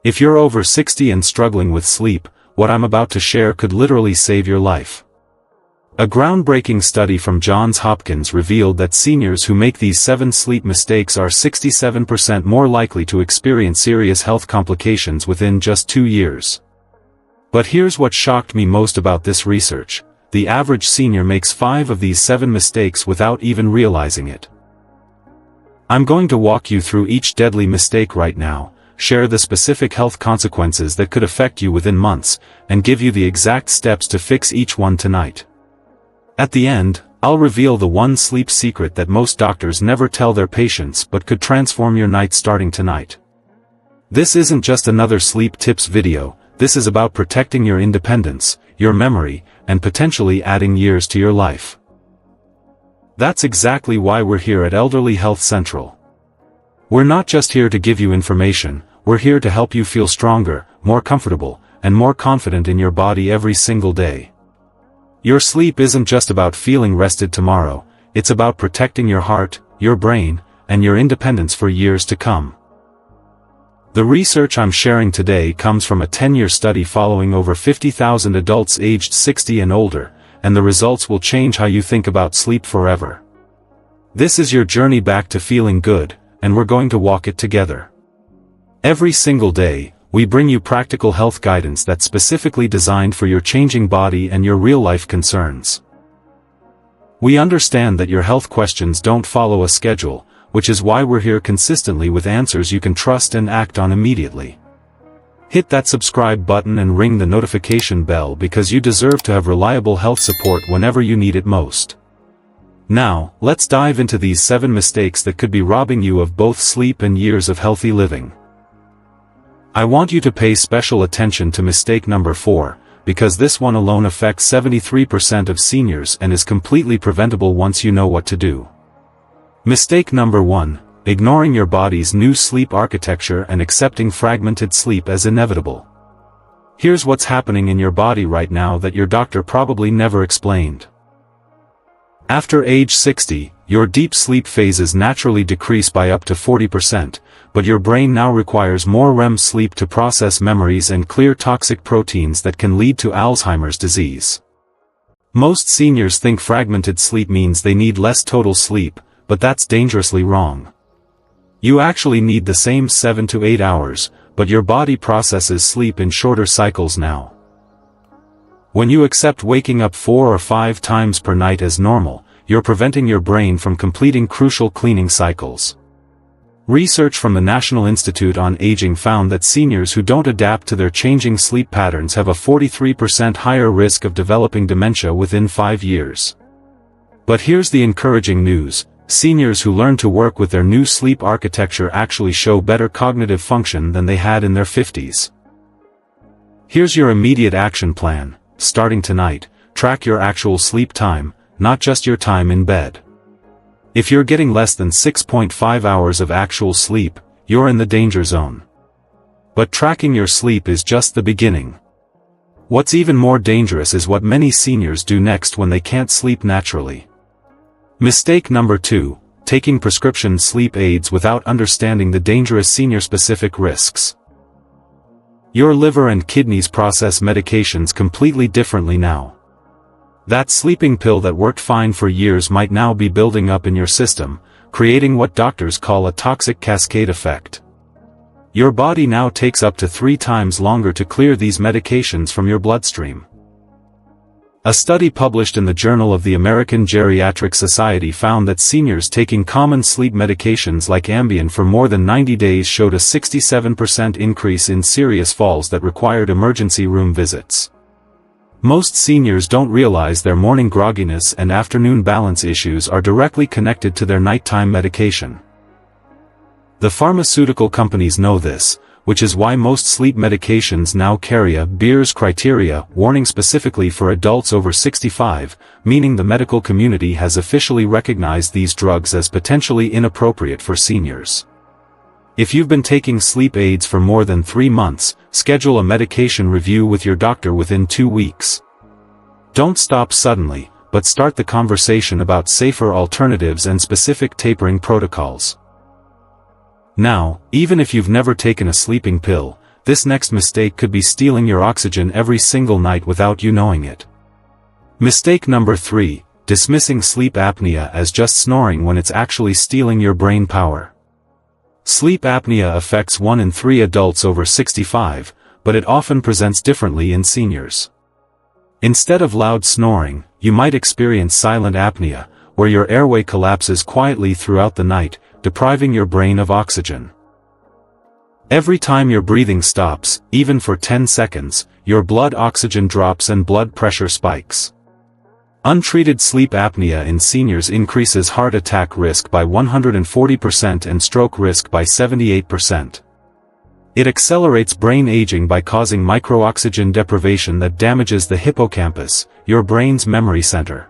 If you're over 60 and struggling with sleep, what I'm about to share could literally save your life. A groundbreaking study from Johns Hopkins revealed that seniors who make these 7 sleep mistakes are 67% more likely to experience serious health complications within just 2 years. But here's what shocked me most about this research: the average senior makes 5 of these 7 mistakes without even realizing it. I'm going to walk you through each deadly mistake right now, share the specific health consequences that could affect you within months, and give you the exact steps to fix each one tonight. At the end, I'll reveal the one sleep secret that most doctors never tell their patients but could transform your night starting tonight. This isn't just another sleep tips video, this is about protecting your independence, your memory, and potentially adding years to your life. That's exactly why we're here at Elderly Health Central. We're not just here to give you information, we're here to help you feel stronger, more comfortable, and more confident in your body every single day. Your sleep isn't just about feeling rested tomorrow, it's about protecting your heart, your brain, and your independence for years to come. The research I'm sharing today comes from a 10-year study following over 50,000 adults aged 60 and older, and the results will change how you think about sleep forever. This is your journey back to feeling good, and we're going to walk it together. Every single day, we bring you practical health guidance that's specifically designed for your changing body and your real-life concerns. We understand that your health questions don't follow a schedule, which is why we're here consistently with answers you can trust and act on immediately. Hit that subscribe button and ring the notification bell because you deserve to have reliable health support whenever you need it most. Now, let's dive into these 7 mistakes that could be robbing you of both sleep and years of healthy living. I want you to pay special attention to mistake number 4, because this one alone affects 73% of seniors and is completely preventable once you know what to do. Mistake number 1, ignoring your body's new sleep architecture and accepting fragmented sleep as inevitable. Here's what's happening in your body right now that your doctor probably never explained. After age 60, your deep sleep phases naturally decrease by up to 40%, but your brain now requires more REM sleep to process memories and clear toxic proteins that can lead to Alzheimer's disease. Most seniors think fragmented sleep means they need less total sleep, but that's dangerously wrong. You actually need the same 7 to 8 hours, but your body processes sleep in shorter cycles now. When you accept waking up 4 or 5 times per night as normal, you're preventing your brain from completing crucial cleaning cycles. Research from the National Institute on Aging found that seniors who don't adapt to their changing sleep patterns have a 43% higher risk of developing dementia within 5 years. But here's the encouraging news: seniors who learn to work with their new sleep architecture actually show better cognitive function than they had in their 50s. Here's your immediate action plan. Starting tonight, track your actual sleep time, not just your time in bed. If you're getting less than 6.5 hours of actual sleep, you're in the danger zone. But tracking your sleep is just the beginning. What's even more dangerous is what many seniors do next when they can't sleep naturally. Mistake number 2, taking prescription sleep aids without understanding the dangerous senior-specific risks. Your liver and kidneys process medications completely differently now. That sleeping pill that worked fine for years might now be building up in your system, creating what doctors call a toxic cascade effect. Your body now takes up to 3 times longer to clear these medications from your bloodstream. A study published in the Journal of the American Geriatric Society found that seniors taking common sleep medications like Ambien for more than 90 days showed a 67% increase in serious falls that required emergency room visits. Most seniors don't realize their morning grogginess and afternoon balance issues are directly connected to their nighttime medication. The pharmaceutical companies know this, which is why most sleep medications now carry a Beers criteria warning specifically for adults over 65, meaning the medical community has officially recognized these drugs as potentially inappropriate for seniors. If you've been taking sleep aids for more than 3 months, schedule a medication review with your doctor within 2 weeks. Don't stop suddenly, but start the conversation about safer alternatives and specific tapering protocols. Now, even if you've never taken a sleeping pill, this next mistake could be stealing your oxygen every single night without you knowing it. Mistake number 3, dismissing sleep apnea as just snoring when it's actually stealing your brain power. Sleep apnea affects 1 in 3 adults over 65, but it often presents differently in seniors. Instead of loud snoring, you might experience silent apnea, where your airway collapses quietly throughout the night, depriving your brain of oxygen. Every time your breathing stops, even for 10 seconds, your blood oxygen drops and blood pressure spikes. Untreated sleep apnea in seniors increases heart attack risk by 140% and stroke risk by 78%. It accelerates brain aging by causing microoxygen deprivation that damages the hippocampus, your brain's memory center.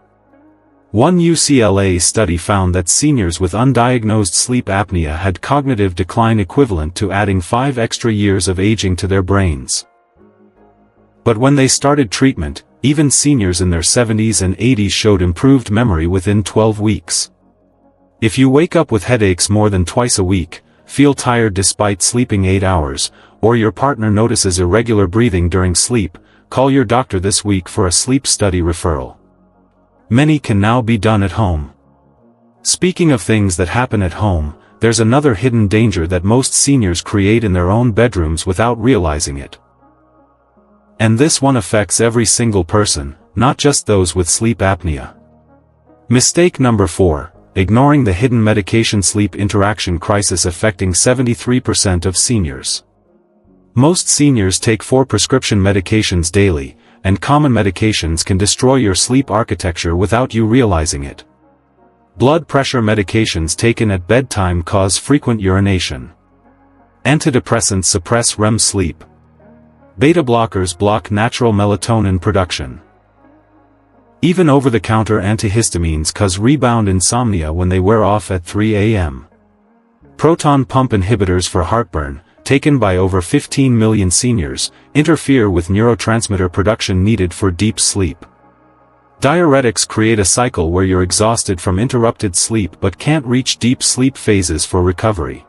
One UCLA study found that seniors with undiagnosed sleep apnea had cognitive decline equivalent to adding 5 extra years of aging to their brains. But when they started treatment, even seniors in their 70s and 80s showed improved memory within 12 weeks. If you wake up with headaches more than twice a week, feel tired despite sleeping 8 hours, or your partner notices irregular breathing during sleep, call your doctor this week for a sleep study referral. Many can now be done at home. Speaking of things that happen at home, there's another hidden danger that most seniors create in their own bedrooms without realizing it. And this one affects every single person, not just those with sleep apnea. Mistake number 4, ignoring the hidden medication-sleep interaction crisis affecting 73% of seniors. Most seniors take 4 prescription medications daily, and common medications can destroy your sleep architecture without you realizing it. Blood pressure medications taken at bedtime cause frequent urination. Antidepressants suppress REM sleep. Beta blockers block natural melatonin production. Even over-the-counter antihistamines cause rebound insomnia when they wear off at 3 a.m. Proton pump inhibitors for heartburn, taken by over 15 million seniors, interfere with neurotransmitter production needed for deep sleep. Diuretics create a cycle where you're exhausted from interrupted sleep but can't reach deep sleep phases for recovery.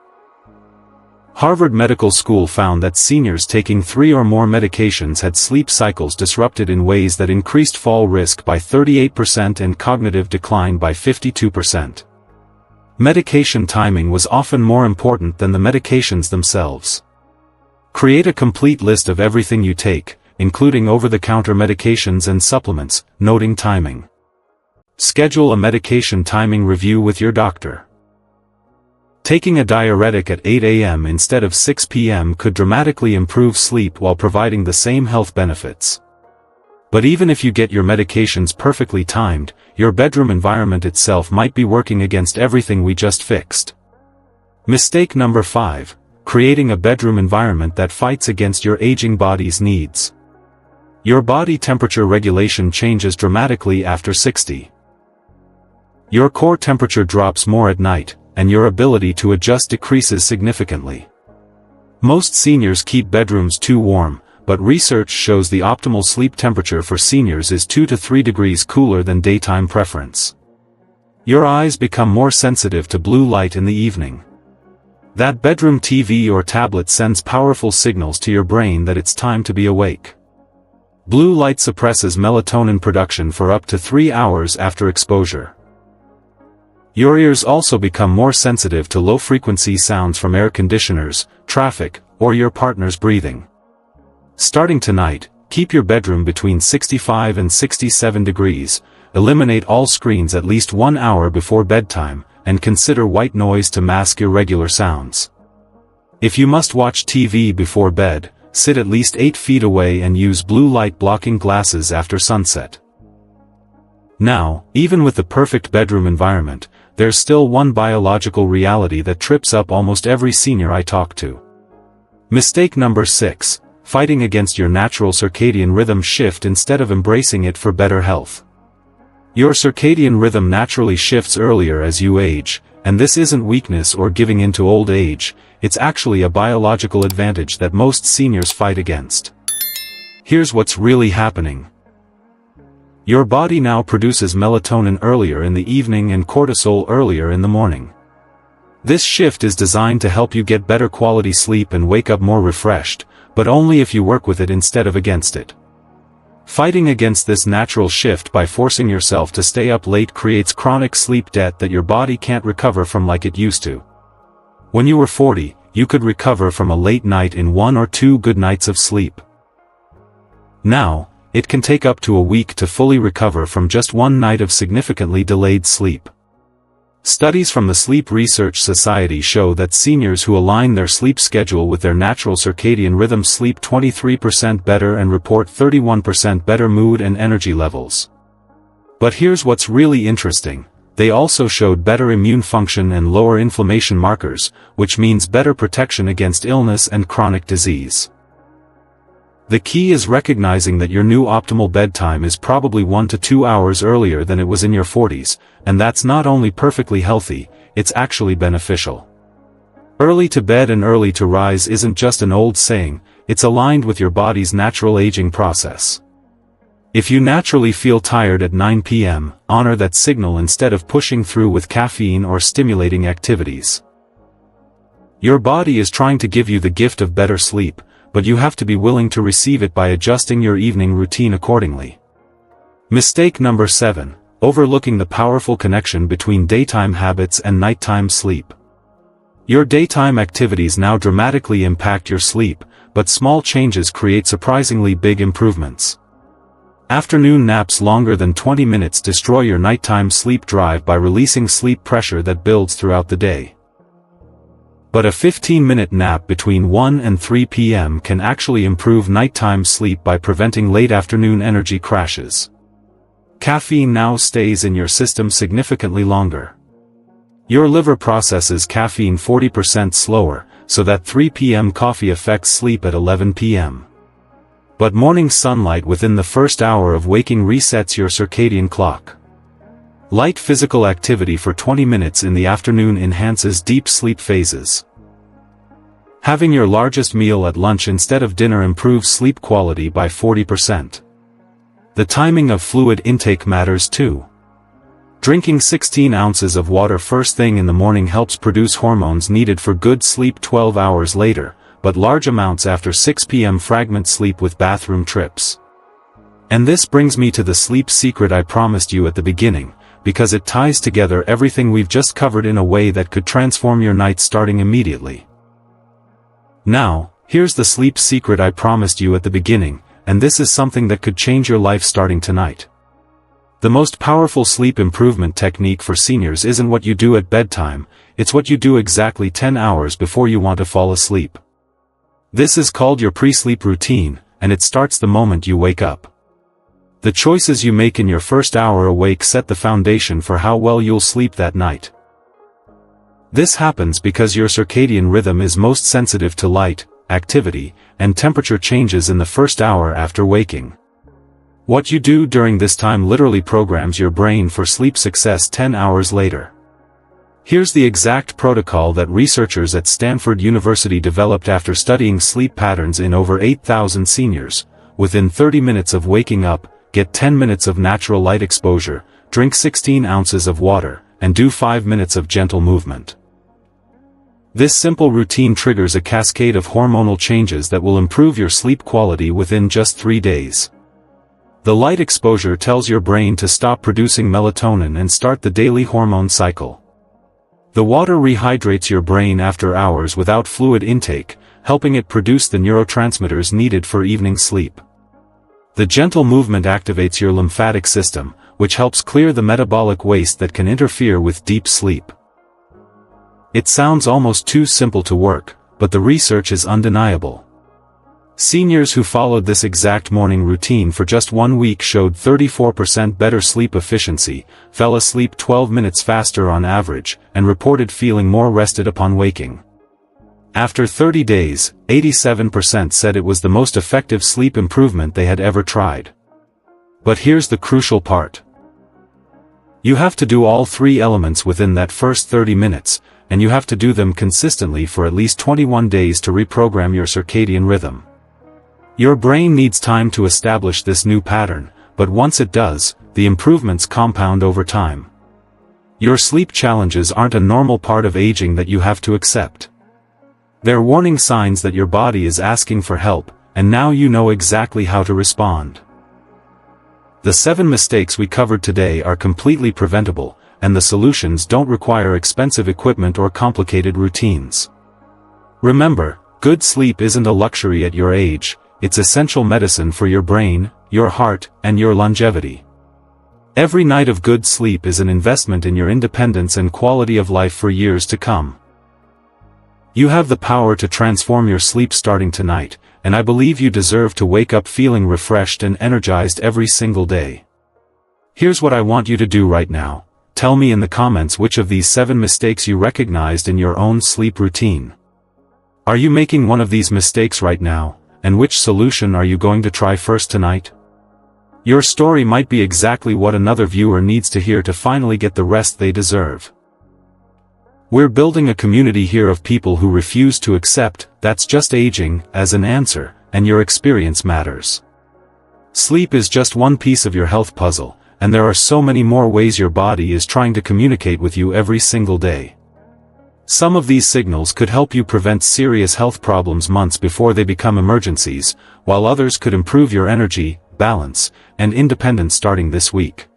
Harvard Medical School found that seniors taking 3 or more medications had sleep cycles disrupted in ways that increased fall risk by 38% and cognitive decline by 52%. Medication timing was often more important than the medications themselves. Create a complete list of everything you take, including over-the-counter medications and supplements, noting timing. Schedule a medication timing review with your doctor. Taking a diuretic at 8 a.m. instead of 6 p.m. could dramatically improve sleep while providing the same health benefits. But even if you get your medications perfectly timed, your bedroom environment itself might be working against everything we just fixed. Mistake number 5, creating a bedroom environment that fights against your aging body's needs. Your body temperature regulation changes dramatically after 60. Your core temperature drops more at night, and your ability to adjust decreases significantly. Most seniors keep bedrooms too warm, but research shows the optimal sleep temperature for seniors is 2 to 3 degrees cooler than daytime preference. Your eyes become more sensitive to blue light in the evening. That bedroom TV or tablet sends powerful signals to your brain that it's time to be awake. Blue light suppresses melatonin production for up to 3 hours after exposure. Your ears also become more sensitive to low-frequency sounds from air conditioners, traffic, or your partner's breathing. Starting tonight, keep your bedroom between 65 and 67 degrees, eliminate all screens at least 1 hour before bedtime, and consider white noise to mask irregular sounds. If you must watch TV before bed, sit at least 8 feet away and use blue light blocking glasses after sunset. Now, even with the perfect bedroom environment, there's still one biological reality that trips up almost every senior I talk to. Mistake number 6, fighting against your natural circadian rhythm shift instead of embracing it for better health. Your circadian rhythm naturally shifts earlier as you age, and this isn't weakness or giving in to old age, it's actually a biological advantage that most seniors fight against. Here's what's really happening. Your body now produces melatonin earlier in the evening and cortisol earlier in the morning. This shift is designed to help you get better quality sleep and wake up more refreshed, but only if you work with it instead of against it. Fighting against this natural shift by forcing yourself to stay up late creates chronic sleep debt that your body can't recover from like it used to. When you were 40, you could recover from a late night in 1 or 2 good nights of sleep. Now, it can take up to a week to fully recover from just 1 night of significantly delayed sleep. Studies from the Sleep Research Society show that seniors who align their sleep schedule with their natural circadian rhythm sleep 23% better and report 31% better mood and energy levels. But here's what's really interesting. They also showed better immune function and lower inflammation markers, which means better protection against illness and chronic disease. The key is recognizing that your new optimal bedtime is probably 1 to 2 hours earlier than it was in your 40s, and that's not only perfectly healthy, it's actually beneficial. Early to bed and early to rise isn't just an old saying, it's aligned with your body's natural aging process. If you naturally feel tired at 9 p.m., honor that signal instead of pushing through with caffeine or stimulating activities. Your body is trying to give you the gift of better sleep, but you have to be willing to receive it by adjusting your evening routine accordingly. Mistake number 7. Overlooking the powerful connection between daytime habits and nighttime sleep. Your daytime activities now dramatically impact your sleep, but small changes create surprisingly big improvements. Afternoon naps longer than 20 minutes destroy your nighttime sleep drive by releasing sleep pressure that builds throughout the day. But a 15-minute nap between 1 and 3 p.m. can actually improve nighttime sleep by preventing late afternoon energy crashes. Caffeine now stays in your system significantly longer. Your liver processes caffeine 40% slower, so that 3 p.m. coffee affects sleep at 11 p.m. But morning sunlight within the first hour of waking resets your circadian clock. Light physical activity for 20 minutes in the afternoon enhances deep sleep phases. Having your largest meal at lunch instead of dinner improves sleep quality by 40%. The timing of fluid intake matters too. Drinking 16 ounces of water first thing in the morning helps produce hormones needed for good sleep 12 hours later, but large amounts after 6 p.m. fragment sleep with bathroom trips. And this brings me to the sleep secret I promised you at the beginning, because it ties together everything we've just covered in a way that could transform your night starting immediately. Now, here's the sleep secret I promised you at the beginning, and this is something that could change your life starting tonight. The most powerful sleep improvement technique for seniors isn't what you do at bedtime, it's what you do exactly 10 hours before you want to fall asleep. This is called your pre-sleep routine, and it starts the moment you wake up. The choices you make in your first hour awake set the foundation for how well you'll sleep that night. This happens because your circadian rhythm is most sensitive to light, activity, and temperature changes in the first hour after waking. What you do during this time literally programs your brain for sleep success 10 hours later. Here's the exact protocol that researchers at Stanford University developed after studying sleep patterns in over 8,000 seniors. Within 30 minutes of waking up, get 10 minutes of natural light exposure, drink 16 ounces of water, and do 5 minutes of gentle movement. This simple routine triggers a cascade of hormonal changes that will improve your sleep quality within just 3 days. The light exposure tells your brain to stop producing melatonin and start the daily hormone cycle. The water rehydrates your brain after hours without fluid intake, helping it produce the neurotransmitters needed for evening sleep. The gentle movement activates your lymphatic system, which helps clear the metabolic waste that can interfere with deep sleep. It sounds almost too simple to work, but the research is undeniable. Seniors who followed this exact morning routine for just 1 week showed 34% better sleep efficiency, fell asleep 12 minutes faster on average, and reported feeling more rested upon waking. After 30 days, 87% said it was the most effective sleep improvement they had ever tried. But here's the crucial part. You have to do all 3 elements within that first 30 minutes, and you have to do them consistently for at least 21 days to reprogram your circadian rhythm. Your brain needs time to establish this new pattern, but once it does, the improvements compound over time. Your sleep challenges aren't a normal part of aging that you have to accept. They're warning signs that your body is asking for help, and now you know exactly how to respond. The 7 mistakes we covered today are completely preventable, and the solutions don't require expensive equipment or complicated routines. Remember, good sleep isn't a luxury at your age, it's essential medicine for your brain, your heart, and your longevity. Every night of good sleep is an investment in your independence and quality of life for years to come. You have the power to transform your sleep starting tonight, and I believe you deserve to wake up feeling refreshed and energized every single day. Here's what I want you to do right now. Tell me in the comments which of these 7 mistakes you recognized in your own sleep routine. Are you making one of these mistakes right now, and which solution are you going to try first tonight? Your story might be exactly what another viewer needs to hear to finally get the rest they deserve. We're building a community here of people who refuse to accept "that's just aging" as an answer, and your experience matters. Sleep is just one piece of your health puzzle, and there are so many more ways your body is trying to communicate with you every single day. Some of these signals could help you prevent serious health problems months before they become emergencies, while others could improve your energy, balance, and independence starting this week.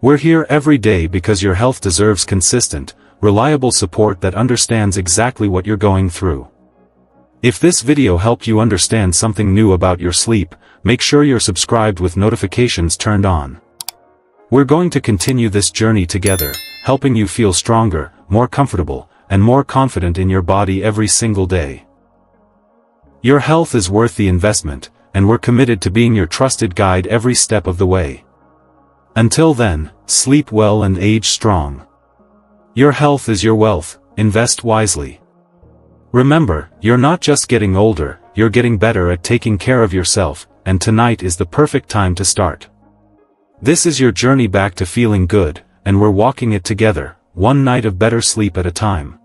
We're here every day because your health deserves consistent, reliable support that understands exactly what you're going through. If this video helped you understand something new about your sleep, make sure you're subscribed with notifications turned on. We're going to continue this journey together, helping you feel stronger, more comfortable, and more confident in your body every single day. Your health is worth the investment, and we're committed to being your trusted guide every step of the way. Until then, sleep well and age strong. Your health is your wealth, invest wisely. Remember, you're not just getting older, you're getting better at taking care of yourself, and tonight is the perfect time to start. This is your journey back to feeling good, and we're walking it together, one night of better sleep at a time.